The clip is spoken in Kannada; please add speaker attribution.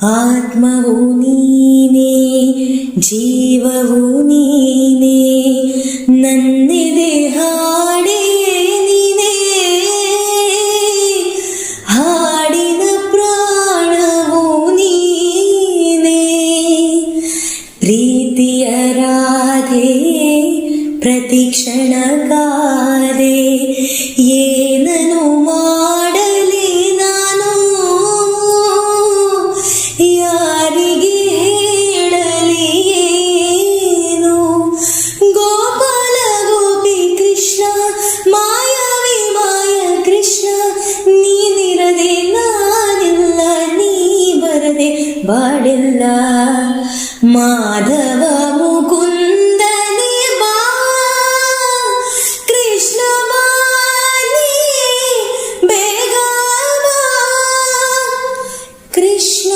Speaker 1: ಆತ್ಮವು ನೀನೇ, ಜೀವವು ನೀನೇ, ನನ್ನೆದೆ ಹಾಡೆಯೇ ನೀನೇ, ಹಾಡಿನ ಪ್ರಾಣವು ನೀನೇ. ಪ್ರೀತಿಯ ರಾಧೆ ಪ್ರತಿಕ್ಷಣ ಕಾದೆ, ಏನನು ಮಾಡಲಿ ನಾನು, ಯಾರಿಗೆ ಹೇಳಲಿ ಏನು. ಗೋಪಾಲ ಗೋಪಿ ಕೃಷ್ಣ, ಮಾಯಾವಿ ಮಾಯ ಕೃಷ್ಣ, ನೀನಿರದೆ ನಾನಿಲ್ಲ, ನೀ ಬರದೆ ಬಾಡಿಲ್ಲ. ಮಾಧವ ಮುಕುಂದನೇ ಬಾ, ಕೃಷ್ಣ ಬಾ ನೀ ಬೇಗ ಬಾ, ಕೃಷ್ಣ